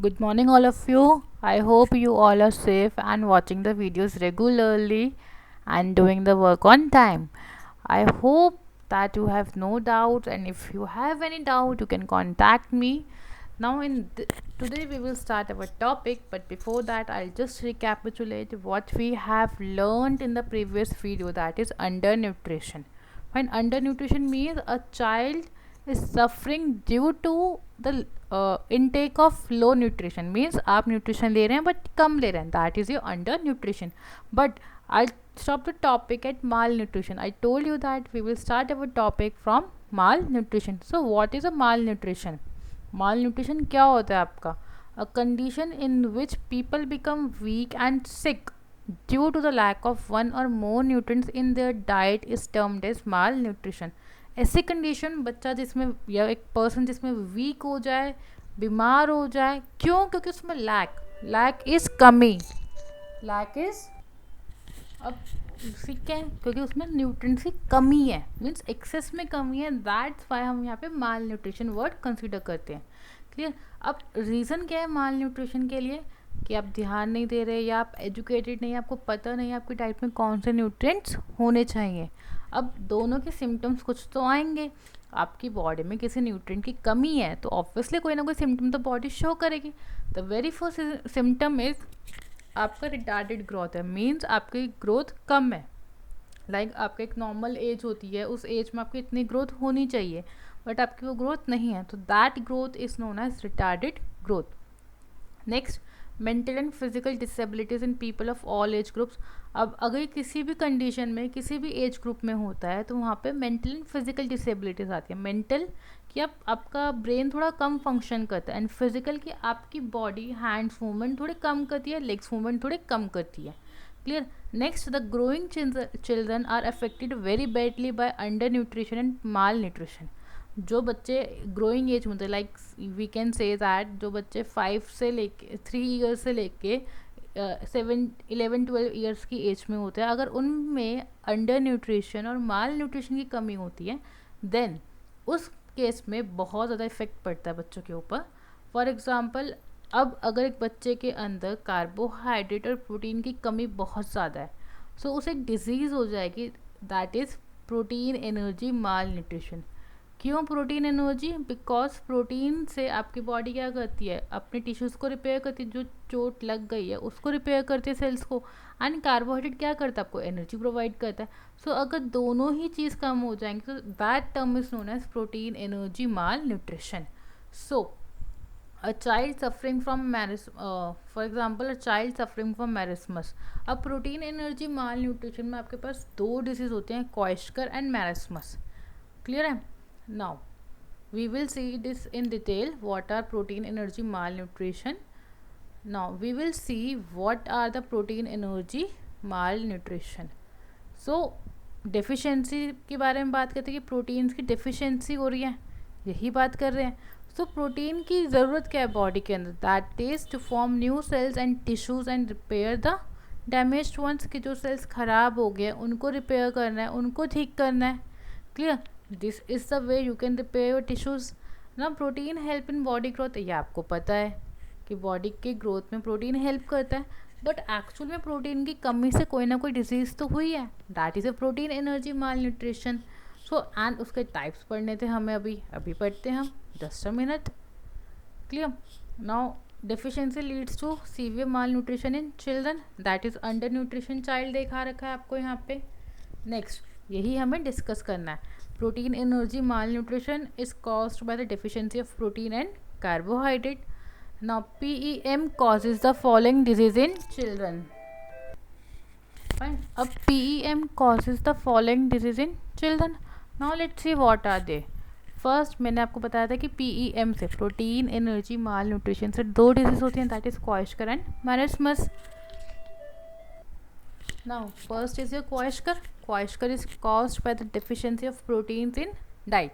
Good morning, all of you. I hope you all are safe and watching the videos regularly and doing the work on time. I hope that you have no doubt, and if you have any doubt, you can contact me. Now, today we will start our topic, but before that, I'll just recapitulate what we have learned in the previous video, that is undernutrition. When undernutrition means a child is suffering due to the intake of low nutrition, means आप nutrition ले रहे हैं but कम ले रहे हैं, that is your undernutrition. But I'll stop the topic at malnutrition. I told you that we will start our topic from malnutrition. So what is a malnutrition? Malnutrition क्या होता है आपका? A condition in which people become weak and sick due to the lack of one or more nutrients in their diet is termed as malnutrition. ऐसी condition बच्चा जिसमें या एक person जिसमें वीक हो जाए, बीमार हो जाए, क्यों? क्योंकि उसमें लैक इज कमी, लैक इज अब ठीक है, क्योंकि उसमें न्यूट्रिएंट्स की कमी है, मीन्स एक्सेस में कमी है, दैट्स वाई हम यहाँ पे माल न्यूट्रिशन वर्ड कंसिडर करते हैं. क्लियर? अब रीज़न क्या है माल न्यूट्रिशन के लिए? कि आप ध्यान नहीं दे रहे, या आप एजुकेटेड नहीं, आपको पता नहीं आपकी डाइट में कौन से न्यूट्रिएंट्स होने चाहिए. अब दोनों के सिम्टम्स कुछ तो आएंगे. आपकी बॉडी में किसी न्यूट्रिएंट की कमी है तो ऑब्वियसली कोई ना कोई सिम्टम तो बॉडी शो करेगी. The very first symptom is आपका रिटार्डेड ग्रोथ है, मीन्स आपकी ग्रोथ कम है. लाइक आपका एक नॉर्मल एज होती है, उस एज में आपकी इतनी ग्रोथ होनी चाहिए बट आपकी वो ग्रोथ नहीं है, तो that growth is known as retarded growth. Next, mental and physical disabilities in people of all age groups. अब अगर किसी भी कंडीशन में किसी भी एज ग्रुप में होता है तो वहाँ पे मेंटल एंड फिजिकल डिसेबिलिटीज़ आती है. मेंटल कि आपका ब्रेन थोड़ा कम फंक्शन करता है, एंड फिजिकल कि आपकी बॉडी हैंड्स मूवमेंट थोड़े कम करती है, लेग्स मूवमेंट थोड़े कम करती है. Clear? Next, the growing children are affected very badly by undernutrition and malnutrition. जो बच्चे ग्रोइंग एज में होते हैं, like we can say that जो बच्चे 5 से लेके 3 ईयर्स से लेके 7-11-12 ईयर्स की एज में होते हैं, अगर उनमें अंडर न्यूट्रिशन और माल न्यूट्रिशन की कमी होती है देन उस केस में बहुत ज़्यादा इफेक्ट पड़ता है बच्चों के ऊपर. फॉर एग्ज़ाम्पल, अब अगर एक बच्चे के अंदर कार्बोहाइड्रेट और प्रोटीन की कमी बहुत ज़्यादा है, सो उसे एक डिजीज़ हो जाएगी, that is protein energy mall nutrition. क्यों प्रोटीन एनर्जी? बिकॉज प्रोटीन से आपकी बॉडी क्या करती है, अपने टिश्यूज़ को रिपेयर करती है, जो चोट लग गई है उसको रिपेयर करती है, सेल्स को. एंड कार्बोहाइड्रेट क्या करता है, आपको एनर्जी प्रोवाइड करता है. सो अगर दोनों ही चीज़ कम हो जाएंगी तो that term is known as protein energy malnutrition. So a child suffering from for example a child suffering from marasmus. अब प्रोटीन एनर्जी माल न्यूट्रिशन में आपके पास दो डिजीज़ होते हैं, क्वाइशकर एंड मैरस्मस. क्लियर है? Now, we will see this in detail. What are protein energy malnutrition? Now, we will see what are the protein energy malnutrition. So, deficiency के बारे में बात करते हैं कि प्रोटीन्स की deficiency हो रही है, यही बात कर रहे हैं. सो प्रोटीन की ज़रूरत क्या है बॉडी के अंदर? That is to form new cells and tissues and repair the damaged ones. के जो सेल्स ख़राब हो गए उनको रिपेयर करना है, उनको ठीक करना है. Clear? This is the way you can repair your tissues ना. Protein help in body growth, ये आपको पता है कि बॉडी के ग्रोथ में प्रोटीन हेल्प करता है, बट एक्चुअल में प्रोटीन की कमी से कोई ना कोई डिजीज़ तो हुई है, that is a protein energy malnutrition. So and उसके टाइप्स पढ़ने थे हमें, अभी पढ़ते हैं हम, just a minute. Clear? Now, deficiency leads to severe malnutrition in children, that is under nutrition child देखा रखा है आपको यहाँ पे. नेक्स्ट, यही हमें डिस्कस करना है. Protein energy mall nutrition is caused by the deficiency of protein and carbohydrate. Now PEM causes the following disease in children. Fine. अब PEM causes the following disease in children. Now let's see what are they. First, मैंने आपको बताया था कि PEM से protein energy माल nutrition से दो disease होती हैं, that is kwashiorkor and marasmus. Now first is your kwashiorkor. Kwashiorkor is caused by the deficiency of proteins in diet.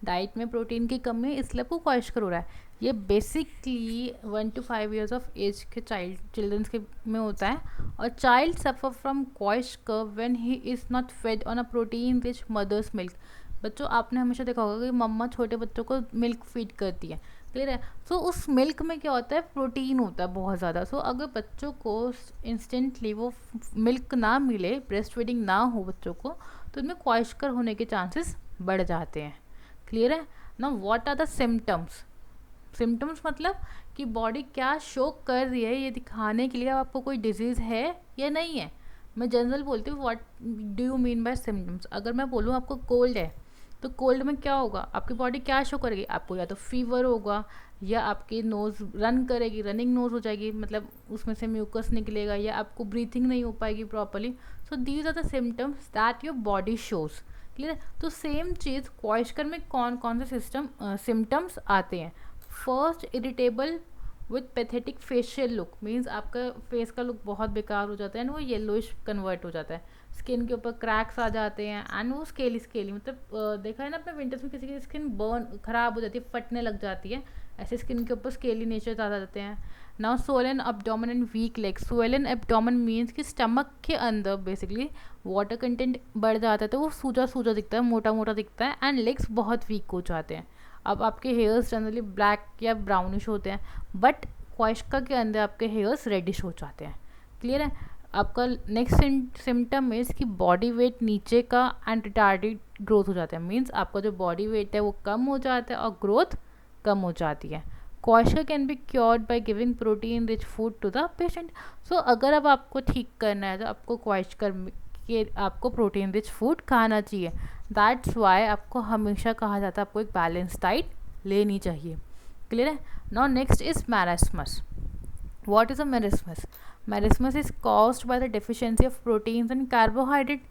Diet में प्रोटीन की कमी, इसलिए आपको क्वाइशकर हो रहा है. ये basically 1 to 5 years of age के चिल्ड्रंस के में होता है. और child suffer from kwashiorkor when he is not fed on a protein rich mother's milk. बच्चों, आपने हमेशा देखा होगा कि मम्मा छोटे बच्चों को मिल्क फीड करती है, क्लियर है। सो उस मिल्क में क्या होता है, प्रोटीन होता है बहुत ज़्यादा। सो अगर बच्चों को इंस्टेंटली वो मिल्क ना मिले, ब्रेस्ट फीडिंग ना हो बच्चों को, तो इनमें क्वाइशकर होने के चांसेस बढ़ जाते हैं। क्लियर है ना। What are the symptoms, symptoms मतलब कि बॉडी क्या शो कर रही है, ये दिखाने के लिए आपको कोई डिजीज़ है या नहीं है। मैं जनरल बोलती हूँ, what do you mean by symptoms. अगर मैं बोलूँ आपको कोल्ड है, तो कोल्ड में क्या होगा, आपकी बॉडी क्या शो करेगी, आपको या तो फीवर होगा, या आपकी नोज़ रन करेगी, रनिंग नोज़ हो जाएगी, मतलब उसमें से म्यूकस निकलेगा, या आपको ब्रीथिंग नहीं हो पाएगी properly. So these are the symptoms that your body shows. Clear है। तो सेम चीज़ क्वाइशकर में कौन कौन से सिम्टम्स आते हैं। First, irritable with pathetic facial look, means आपका फेस का लुक बहुत बेकार हो जाता है एंड वो येलोइश कन्वर्ट हो जाता है। स्किन के ऊपर क्रैक्स आ जाते हैं एंड वो स्केली स्केली, मतलब देखा है ना अपने विंटर्स में किसी की स्किन बर्न खराब हो जाती है, फटने लग जाती है, ऐसे स्किन के ऊपर स्केली नेचर आ जाते हैं। Now swollen abdomen and weak legs. Swollen abdomen means कि स्टमक के अंदर बेसिकली वाटर कंटेंट बढ़ जाता है, तो वो सूजा सूजा दिखता है, मोटा मोटा दिखता है, एंड लेग्स बहुत वीक हो जाते हैं। अब आपके हेयर्स जनरली ब्लैक या ब्राउनिश होते हैं, बट क्वाइशका के अंदर आपके हेयर्स रेडिश हो जाते हैं। क्लियर है। आपका नेक्स्ट सिम्टम इज़ कि बॉडी वेट नीचे का एंड रिटार्डेड ग्रोथ हो जाता है, मीन्स आपका जो बॉडी वेट है वो कम हो जाता है और ग्रोथ कम हो जाती है। Kwashiorkor can be cured by giving protein rich food to the patient. So अगर अब आपको ठीक करना है तो आपको क्वाइशकर के आपको प्रोटीन रिच फूड खाना चाहिए। दैट्स वाई आपको हमेशा कहा जाता है आपको एक बैलेंस डाइट लेनी चाहिए। क्लियर है। Now next is marasmus. What is a marasmus? Marasmus is caused by the deficiency of proteins and carbohydrate.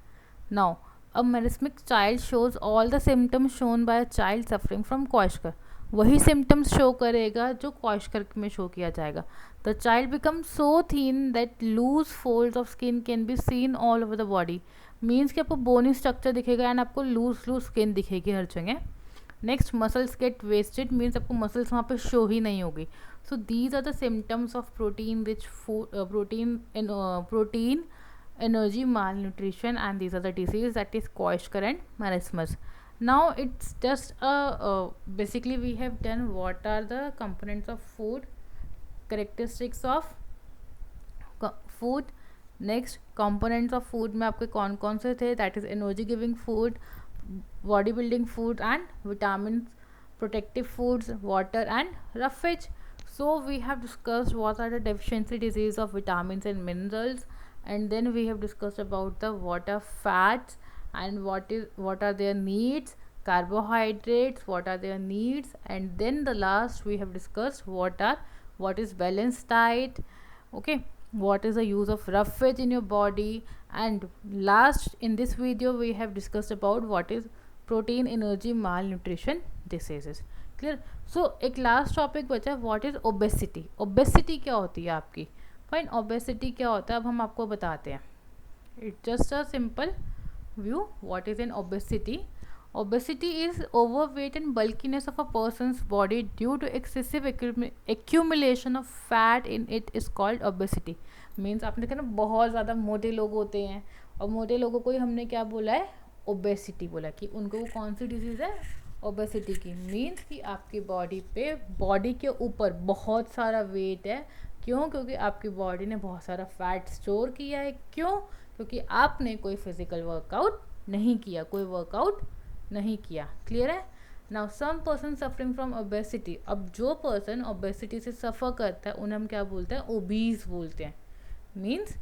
Now, a marasmic child shows all the symptoms shown by a child suffering from क्वाइशकर। वही symptoms show करेगा जो क्वाइशकर में show किया जाएगा। The child become so thin that loose folds of skin can be seen all over the body, means कि आपको bony structure दिखेगा and आपको लूज स्किन दिखेगी हर जगह। Next, muscles get wasted, means आपको मसल्स वहाँ पे शो ही नहीं होगी। So these are the symptoms of protein rich food, protein energy malnutrition, and these are the disease that is kwashiorkor and marasmus. Now it's just basically we have done what are the components of food, characteristics of food. Next, components of food में आपके कौन कौन से थे, that is energy giving food, body building food, and vitamins, protective foods, water and roughage. So we have discussed what are the deficiency disease of vitamins and minerals, and then we have discussed about the what are fats and what are their needs, carbohydrates, what are their needs, and then the last we have discussed what is balanced diet. Okay, what is the use of roughage in your body, and last in this video we have discussed about what is protein energy malnutrition diseases. Clear. So एक last topic बचा है, what is obesity. Obesity क्या होती है आपकी, fine. Obesity क्या होता है अब हम आपको बताते हैं। It's just a simple view what is an obesity. Obesity is overweight and bulkiness of a person's body due to excessive accumulation of fat in it is called obesity. Means आपने देखा ना बहुत ज़्यादा मोटे लोग होते हैं, और मोटे लोगों को ही हमने क्या बोला है, ओबेसिटी बोला, कि उनको वो कौन सी डिजीज़ है, ओबेसिटी की। मीन्स कि आपकी बॉडी के ऊपर बहुत सारा वेट है। क्यों? क्योंकि आपकी बॉडी ने बहुत सारा फैट स्टोर किया है। क्यों? क्योंकि आपने कोई फिजिकल वर्कआउट नहीं किया, कोई वर्कआउट नहीं किया। क्लियर है। Now some person suffering from obesity, अब जो पर्सन ओबेसिटी से सफ़र करता है उन्हें हम क्या बोलते हैं, ओबीज बोलते हैं। मीन्स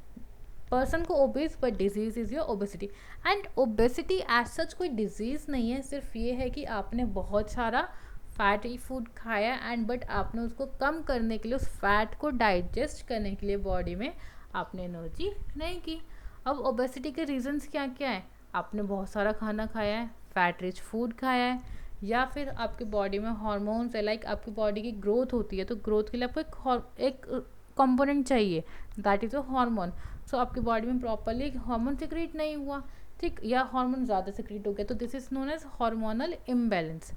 पर्सन को obese, but disease is your obesity. And obesity as such कोई डिजीज़ नहीं है, सिर्फ ये है कि आपने बहुत सारा फैटी फूड खाया एंड बट आपने उसको कम करने के लिए, उस फैट को डाइजेस्ट करने के लिए बॉडी में आपने एनर्जी नहीं की। अब ओबेसिटी के रीजंस क्या क्या है, आपने बहुत सारा खाना खाया है, फैट रिच फूड खाया है, या फिर आपकी बॉडी में हार्मोन्स है, लाइक आपकी बॉडी की ग्रोथ होती है, तो ग्रोथ के लिए आपको एक कंपोनेंट चाहिए, दैट इज़ अ हार्मोन। सो आपकी बॉडी में प्रॉपरली हार्मोन सिक्रीट नहीं हुआ, ठीक, या हार्मोन ज़्यादा सिक्रीट हो गया, तो this is known as hormonal imbalance.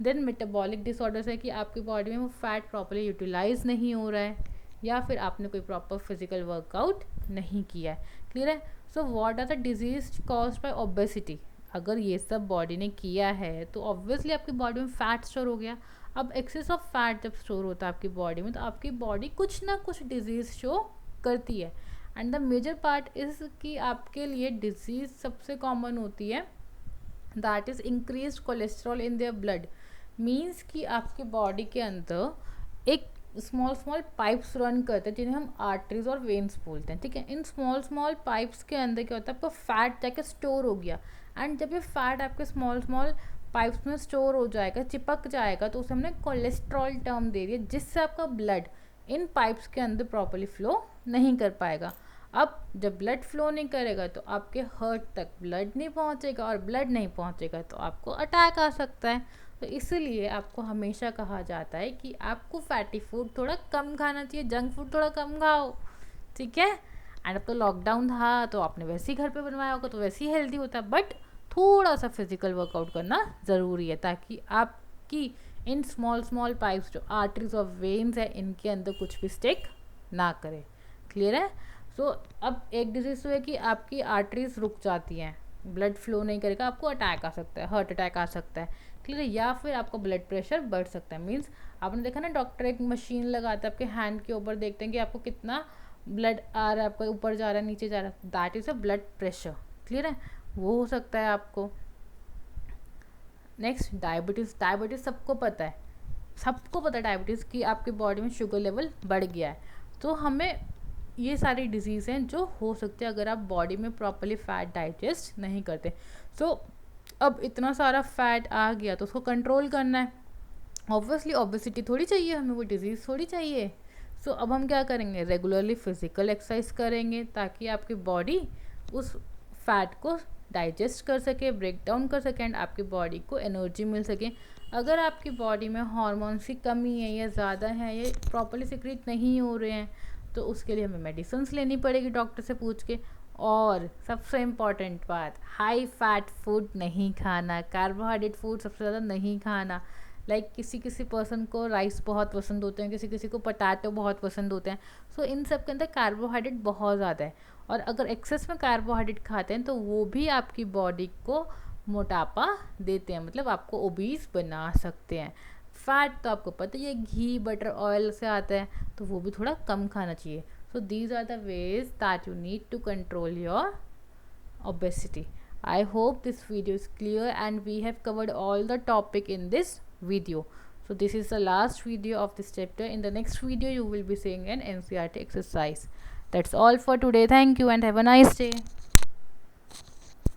Then metabolic disorders है कि आपकी बॉडी में वो फैट प्रॉपरली यूटिलाइज नहीं हो रहा है, या फिर आपने कोई प्रॉपर फिजिकल वर्कआउट नहीं किया है। क्लियर है। So what are the disease caused by obesity. अगर ये सब बॉडी ने किया है तो ऑब्वियसली आपकी बॉडी में फैट स्टोर हो गया। अब एक्सेस ऑफ फैट जब स्टोर होता है आपकी बॉडी में, तो आपकी बॉडी कुछ ना कुछ डिजीज़ शो करती है। And the major part is कि आपके लिए डिजीज़ सबसे कॉमन होती है, that is increase cholesterol in their blood. Means कि आपके बॉडी के अंदर एक स्मॉल स्मॉल पाइप्स रन करते हैं, जिन्हें हम आर्टरीज और वेन्स बोलते हैं, ठीक है। इन स्मॉल स्मॉल पाइप्स के अंदर क्या होता है, आपका फैट जाके स्टोर हो गया। एंड जब ये फैट आपके स्मॉल स्मॉल पाइप्स में स्टोर हो जाएगा, चिपक जाएगा, तो उसे हमने कोलेस्ट्रॉल टर्म दे दिया, जिससे आपका ब्लड इन पाइप्स के अंदर प्रॉपर्ली फ्लो नहीं कर पाएगा। अब जब ब्लड फ्लो नहीं करेगा तो आपके हार्ट तक ब्लड नहीं पहुंचेगा, और ब्लड नहीं पहुंचेगा तो आपको अटैक आ सकता है। तो इसलिए आपको हमेशा कहा जाता है कि आपको फैटी फूड थोड़ा कम खाना चाहिए, जंक फूड थोड़ा कम खाओ, ठीक है। एंड अब तो लॉकडाउन था तो आपने वैसे ही घर पे बनवाया होगा, तो वैसे ही हेल्दी होता है, बट थोड़ा सा फिजिकल वर्कआउट करना ज़रूरी है, ताकि आपकी इन स्मॉल स्मॉल पाइप्स जो आर्टरीज और वेन्स है, इनके अंदर कुछ भी स्टिक ना करे। क्लियर है। सो अब एक डिजीज़ है कि आपकी आर्टरीज रुक जाती हैं, ब्लड फ्लो नहीं करेगा, आपको अटैक आ सकता है, हार्ट अटैक आ सकता है, क्लियर है। या फिर आपका ब्लड प्रेशर बढ़ सकता है। मीन्स आपने देखा ना, डॉक्टर एक मशीन लगाता है आपके हैंड के ऊपर, देखते हैं कि आपको कितना ब्लड आ रहा है, आपका ऊपर जा रहा है, नीचे जा रहा है, that is a blood pressure. Clear है, वो हो सकता है आपको। Next diabetes. डायबिटीज़ सबको पता है, सबको पता है डायबिटीज़ की आपकी बॉडी में शुगर लेवल बढ़ गया है। तो हमें ये सारी डिजीज़ हैं जो हो सकती है अगर आप बॉडी में प्रॉपरली फ़ैट डाइजेस्ट नहीं करते। सो अब इतना सारा फैट आ गया तो उसको कंट्रोल करना है। ऑब्वियसली ओबेसिटी थोड़ी चाहिए हमें, वो डिजीज़ थोड़ी चाहिए। सो अब हम क्या करेंगे, रेगुलरली फिजिकल एक्सरसाइज करेंगे, ताकि आपकी बॉडी उस फैट को डाइजेस्ट कर सके, ब्रेक डाउन कर सके, एंड आपकी बॉडी को एनर्जी मिल सके। अगर आपकी बॉडी में हार्मोन्स की कमी है या ज़्यादा है, ये प्रॉपरली सिक्रीट नहीं हो रहे हैं, तो उसके लिए हमें मेडिसिन्स लेनी पड़ेगी डॉक्टर से पूछ के। और सबसे इम्पॉर्टेंट बात, हाई फैट फूड नहीं खाना, कार्बोहाइड्रेट फूड सबसे ज़्यादा नहीं खाना। लाइक किसी किसी पर्सन को राइस बहुत पसंद होते हैं, किसी किसी को पटाटो बहुत पसंद होते हैं। सो इन सब के अंदर कार्बोहाइड्रेट बहुत ज़्यादा है, और अगर एक्सेस में कार्बोहाइड्रेट खाते हैं तो वो भी आपकी बॉडी को मोटापा देते हैं, मतलब आपको ओबीस बना सकते हैं। फैट तो आपको पता ही है, घी बटर ऑयल से आता है, तो वो भी थोड़ा कम खाना चाहिए। So these are the ways that you need to control your obesity. I hope this video is clear and we have covered all the topic in this video. So this is the last video of this chapter. In the next video you will be seeing an NCERT exercise. That's all for today. Thank you and have a nice day.